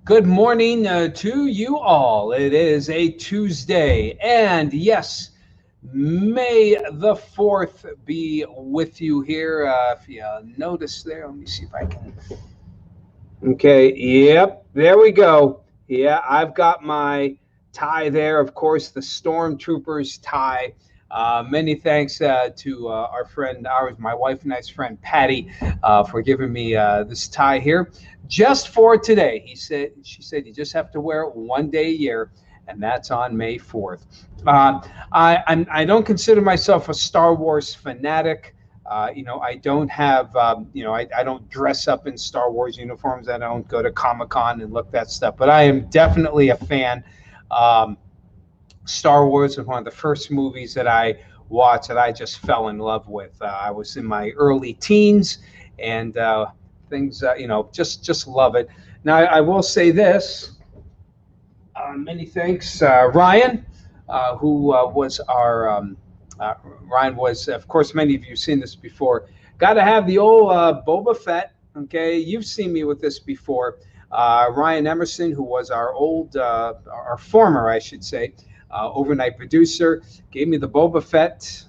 Good morning to you all. It is a Tuesday, and yes, May the 4th be with you here. If you notice there, let me see if I can. Okay, yep, there we go. Yeah, I've got my tie there. Of course, the Stormtroopers tie. Many thanks to our friend, my wife and I's friend Patty, for giving me this tie here just for today. She said, you just have to wear it one day a year, and that's on May 4th. I don't consider myself a Star Wars fanatic. I don't have, I don't dress up in Star Wars uniforms. I don't go to Comic-Con and look that stuff. But I am definitely a fan. Star Wars was one of the first movies that I watched that I just fell in love with. I was in my early teens, and things, just love it. Now, I will say this. Many thanks, Ryan, who was our. Ryan was, of course, many of you have seen this before. Got to have the old Boba Fett. Okay, you've seen me with this before. Ryan Emerson, who was our former, I should say, overnight producer, gave me the Boba Fett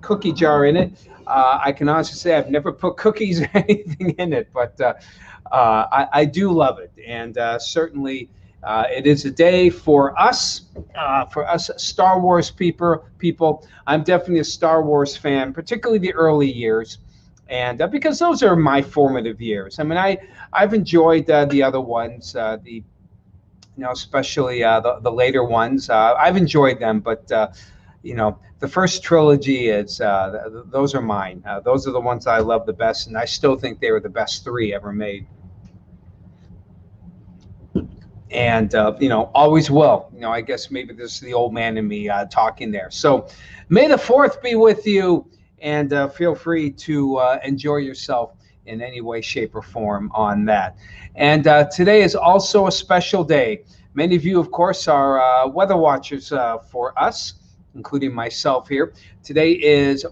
cookie jar in it. I can honestly say I've never put cookies or anything in it, but I do love it, and certainly. It is a day for us Star Wars people. I'm definitely a Star Wars fan, particularly the early years, and because those are my formative years. I mean, I've enjoyed the other ones, especially the later ones. I've enjoyed them, but the first trilogy those are mine. Those are the ones I love the best, and I still think they were the best three ever made. And always will. I guess maybe this is the old man in me talking there. So May the 4th be with you, and feel free to enjoy yourself in any way, shape, or form on that. And today is also a special day. Many of you, of course, are weather watchers for us, including myself here. Today is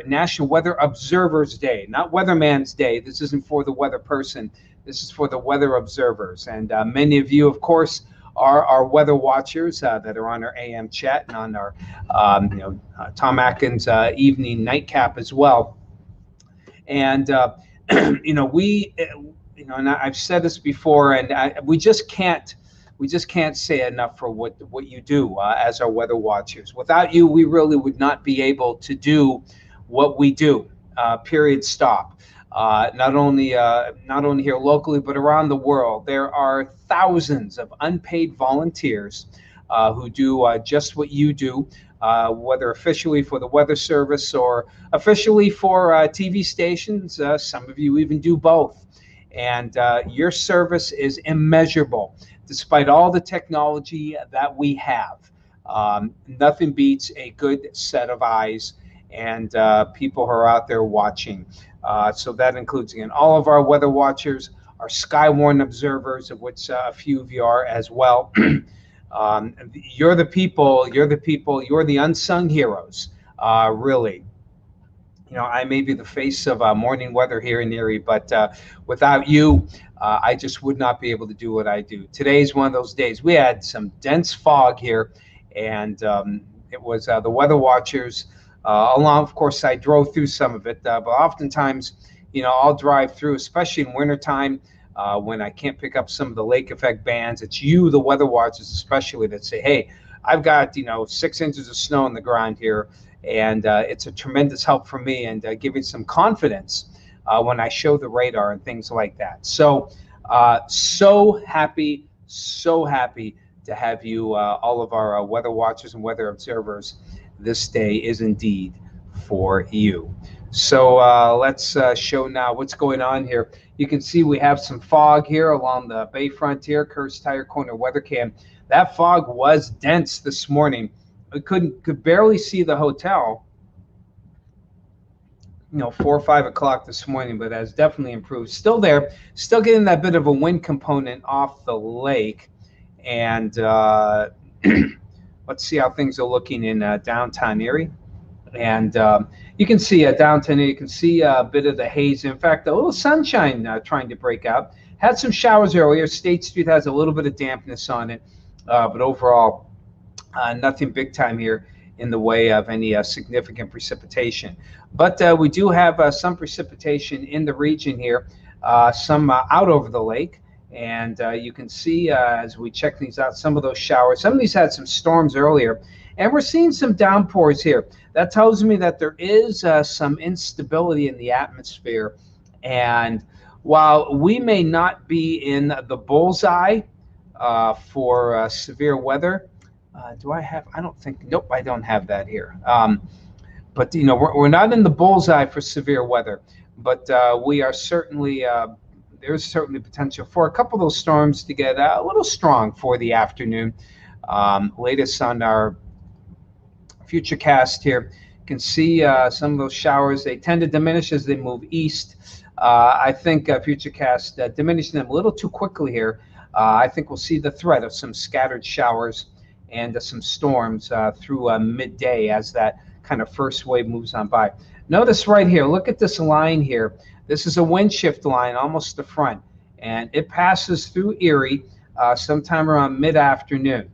National Weather Observers Day, not Weatherman's Day. This isn't for the weather person. This is for the weather observers. And many of you, of course, are our weather watchers that are on our AM chat and on our, Tom Atkins evening nightcap as well. And, and I've said this before, and we just can't say enough for what you do as our weather watchers. Without you, we really would not be able to do what we do. Period. Stop. Not only here locally, but around the world. There are thousands of unpaid volunteers who do just what you do, whether officially for the Weather Service or officially for TV stations. Some of you even do both. And your service is immeasurable. Despite all the technology that we have, nothing beats a good set of eyes and people who are out there watching. So that includes, again, all of our weather watchers, our Skywarn observers, of which a few of you are as well. You're the people, you're the unsung heroes, really. I may be the face of morning weather here in Erie, but without you, I just would not be able to do what I do. Today's one of those days. We had some dense fog here, and it was the weather watchers. Along, of course, I drove through some of it, but oftentimes, I'll drive through, especially in wintertime, when I can't pick up some of the lake effect bands. It's you, the weather watchers, especially, that say, hey, I've got, 6 inches of snow on the ground here, and it's a tremendous help for me and giving some confidence when I show the radar and things like that. So, so happy to have you, all of our weather watchers and weather observers. This day is indeed for you. So let's show now what's going on here. You can see we have some fog here along the Bayfront here, Kerr's Tire Corner weather cam. That fog was dense this morning. We could barely see the hotel, 4 or 5 o'clock this morning, but has definitely improved. Still there, still getting that bit of a wind component off the lake. And let's see how things are looking in downtown Erie. And you can see downtown Erie, you can see a bit of the haze. In fact, a little sunshine trying to break out. Had some showers earlier. State Street has a little bit of dampness on it, but overall, nothing big time here in the way of any significant precipitation. But we do have some precipitation in the region here, some out over the lake. And you can see as we check these out, some of those showers. Some of these had some storms earlier. And we're seeing some downpours here. That tells me that there is some instability in the atmosphere. And while we may not be in the bullseye for severe weather, do I have? I don't think. Nope, I don't have that here. But you know, we're not in the bullseye for severe weather, but we are certainly. There's certainly potential for a couple of those storms to get a little strong for the afternoon. Latest on our FUTURECAST here, you can see some of those showers. They tend to diminish as they move east. I think FUTURECAST diminishing them a little too quickly here. I think we'll see the threat of some scattered showers and some storms through midday as that kind of first wave moves on by. Notice right here, look at this line here. This is a wind shift line, almost the front, and it passes through Erie sometime around mid-afternoon.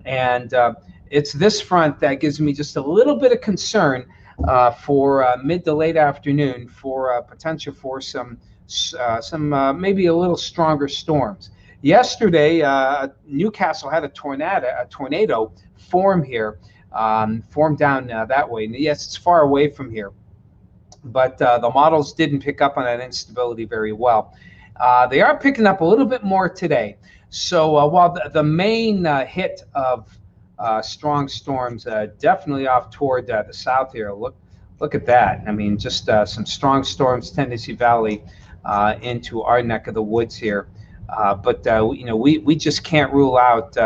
And it's this front that gives me just a little bit of concern for mid to late afternoon for potential for some maybe a little stronger storms. Yesterday, Newcastle had a tornado form here, formed down that way. And yes, it's far away from here, but the models didn't pick up on that instability very well. They are picking up a little bit more today. So while the main hit of strong storms definitely off toward the south here, look at that. I mean, just some strong storms, Tennessee Valley into our neck of the woods here. But you know, we just can't rule out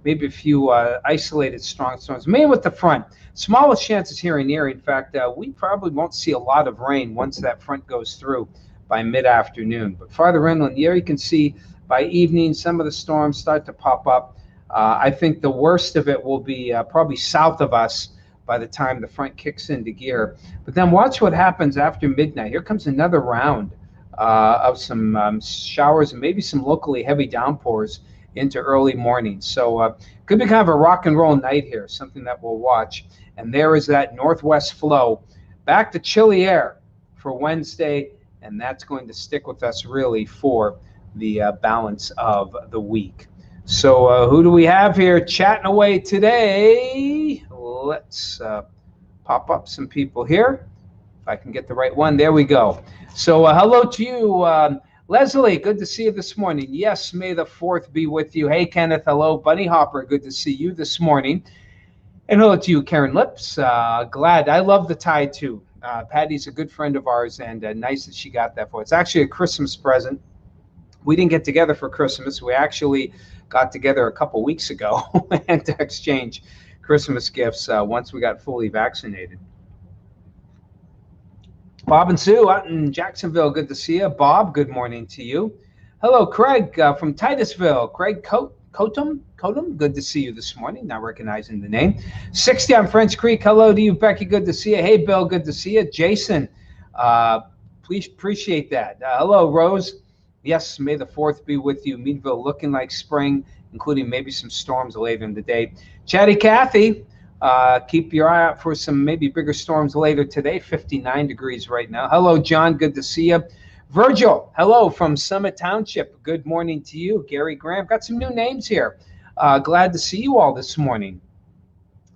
maybe a few isolated strong storms, mainly with the front. Smallest chances here in Erie. In fact, we probably won't see a lot of rain once that front goes through by mid-afternoon. But farther inland here, you can see by evening some of the storms start to pop up. I think the worst of it will be probably south of us by the time the front kicks into gear. But then watch what happens after midnight. Here comes another round of some showers and maybe some locally heavy downpours into early morning. So could be kind of a rock and roll night here, something that we'll watch. And there is that northwest flow back to chilly air for Wednesday, and that's going to stick with us really for the balance of the week. So who do we have here chatting away today? Let's pop up some people here. If I can get the right one. There we go. So hello to you, Leslie. Good to see you this morning. Yes, may the 4th be with you. Hey, Kenneth. Hello. Bunny Hopper. Good to see you this morning. And hello to you, Karen Lips. Glad. I love the tie, too. Patty's a good friend of ours, and nice that she got that for us. It's actually a Christmas present. We didn't get together for Christmas. We actually got together a couple weeks ago and to exchange Christmas gifts once we got fully vaccinated. Bob and Sue out in Jacksonville, good to see you. Bob, good morning to you. Hello, Craig from Titusville. Craig Cotum, good to see you this morning. Not recognizing the name. 60 on French Creek. Hello to you, Becky. Good to see you. Hey, Bill. Good to see you. Jason, please appreciate that. Hello, Rose. Yes, may the 4th be with you. Meadville looking like spring, including maybe some storms later in the day. Chatty Cathy, keep your eye out for some maybe bigger storms later today. 59 degrees right now. Hello, John. Good to see you. Virgil, hello from Summit Township. Good morning to you. Gary Graham. Got some new names here. Glad to see you all this morning.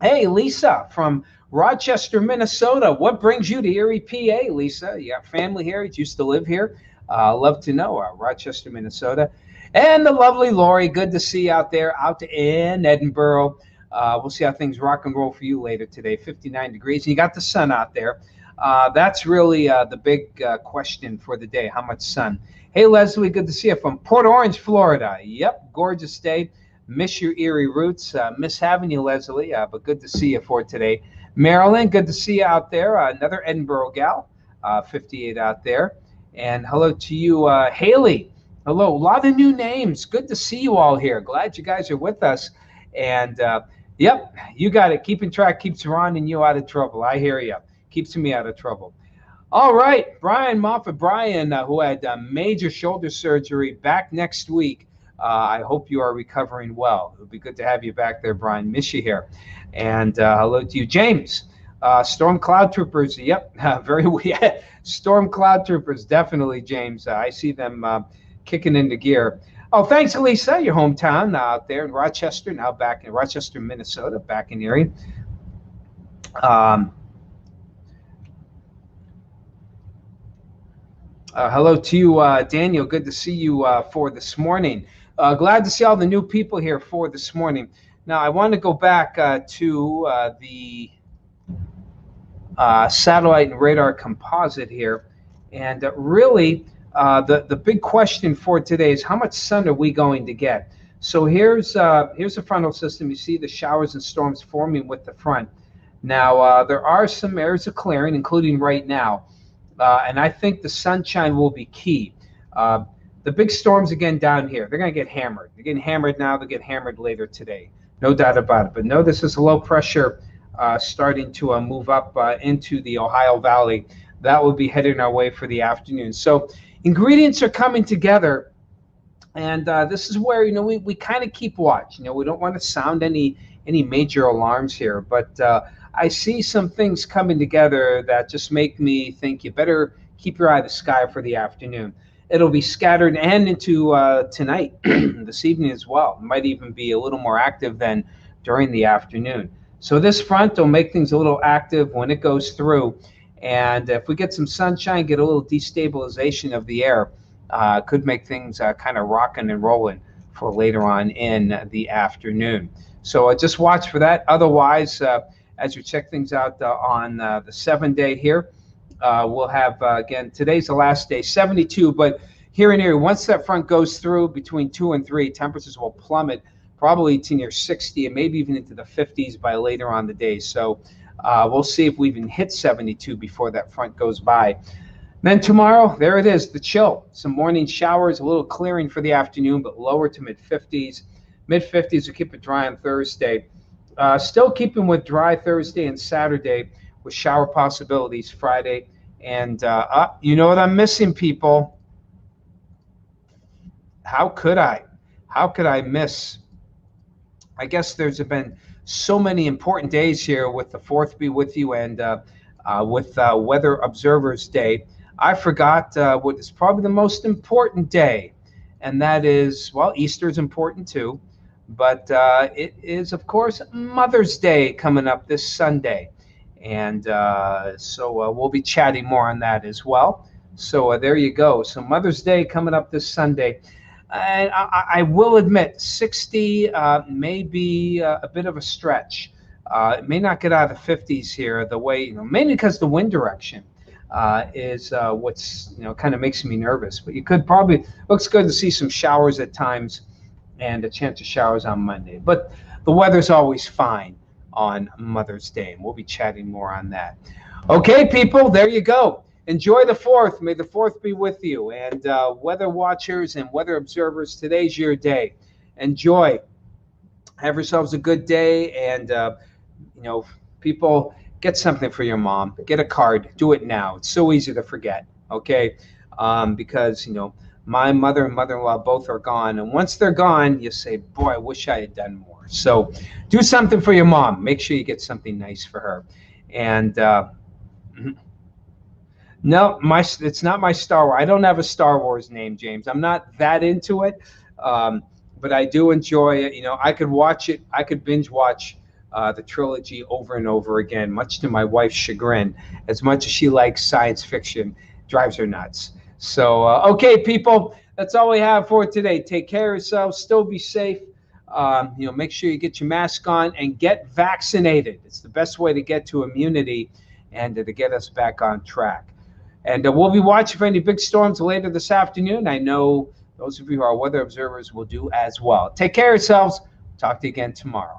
Hey, Lisa from Rochester, Minnesota. What brings you to Erie, PA, Lisa? You got family here? You used to live here? Love to know. Rochester, Minnesota. And the lovely Lori. Good to see you out there, out in Edinburgh. We'll see how things rock and roll for you later today. 59 degrees. And you got the sun out there. That's really the big question for the day. How much sun? Hey, Leslie, good to see you from Port Orange, Florida. Yep, gorgeous day. Miss your Erie roots. Miss having you, Leslie, but good to see you for today. Marilyn, good to see you out there. Another Edinburgh gal, 58 out there. And hello to you, Haley. Hello, a lot of new names. Good to see you all here. Glad you guys are with us. And, yep, you got it. Keeping track keeps Ron and you out of trouble. I hear you. Keeps me out of trouble. All right, Brian Moffat, Brian, who had major shoulder surgery, back next week. I hope you are recovering well. It would be good to have you back there, Brian. Miss you here. And hello to you, James. Storm Cloud Troopers, yep, very yeah, Storm Cloud Troopers, definitely, James. I see them kicking into gear. Oh, thanks, Elisa, your hometown out there in Rochester, now back in Rochester, Minnesota, back in Erie. Um, Hello to you, Daniel. Good to see you for this morning. Glad to see all the new people here for this morning. Now, I want to go back to the satellite and radar composite here. And really, the big question for today is how much sun are we going to get? So here's the frontal system. You see the showers and storms forming with the front. Now, there are some areas of clearing, including right now. And I think the sunshine will be key. The big storms again down here, they're going to get hammered. They're getting hammered now. They'll get hammered later today. No doubt about it. But no, this is low pressure starting to move up into the Ohio Valley. That will be heading our way for the afternoon. So ingredients are coming together. And this is where, we kind of keep watch. We don't want to sound any major alarms here. But I see some things coming together that just make me think you better keep your eye to the sky for the afternoon. It'll be scattered and into tonight, this evening as well. It might even be a little more active than during the afternoon. So this front will make things a little active when it goes through. And if we get some sunshine, get a little destabilization of the air, could make things kind of rocking and rolling for later on in the afternoon. So just watch for that. Otherwise, as we check things out on the 7-day here, we'll have, again, today's the last day, 72. But here in Erie, once that front goes through between 2 and 3, temperatures will plummet probably to near 60 and maybe even into the 50s by later on the day. So we'll see if we even hit 72 before that front goes by. Then tomorrow, there it is, the chill. Some morning showers, a little clearing for the afternoon, but lower to mid-50s. Mid-50s will keep it dry on Thursday. Still keeping with dry Thursday and Saturday with shower possibilities Friday. And you know what I'm missing, people? How could I? How could I miss? I guess there's been so many important days here with the 4th Be With You and with Weather Observers Day. I forgot what is probably the most important day, and that is, well, Easter is important too. But it is, of course, Mother's Day coming up this Sunday. And so we'll be chatting more on that as well. So there you go. So Mother's Day coming up this Sunday. And I will admit, 60 may be a bit of a stretch. It may not get out of the 50s here the way, mainly because the wind direction is what's, kind of makes me nervous. But you could probably, looks good to see some showers at times and a chance of showers on Monday. But the weather's always fine on Mother's Day, and we'll be chatting more on that. Okay, people, there you go. Enjoy the 4th. May the 4th be with you. And weather watchers and weather observers, today's your day. Enjoy. Have yourselves a good day. And, people, get something for your mom. Get a card. Do it now. It's so easy to forget, okay? Because, my mother and mother-in-law both are gone. And once they're gone, you say, boy, I wish I had done more. So do something for your mom. Make sure you get something nice for her. And no, it's not my Star Wars. I don't have a Star Wars name, James. I'm not that into it. But I do enjoy it. I could watch it. I could binge watch the trilogy over and over again, much to my wife's chagrin. As much as she likes science fiction, drives her nuts. So, okay, people, that's all we have for today. Take care of yourselves. Still be safe. Make sure you get your mask on and get vaccinated. It's the best way to get to immunity and to get us back on track. And we'll be watching for any big storms later this afternoon. I know those of you who are weather observers will do as well. Take care of yourselves. Talk to you again tomorrow.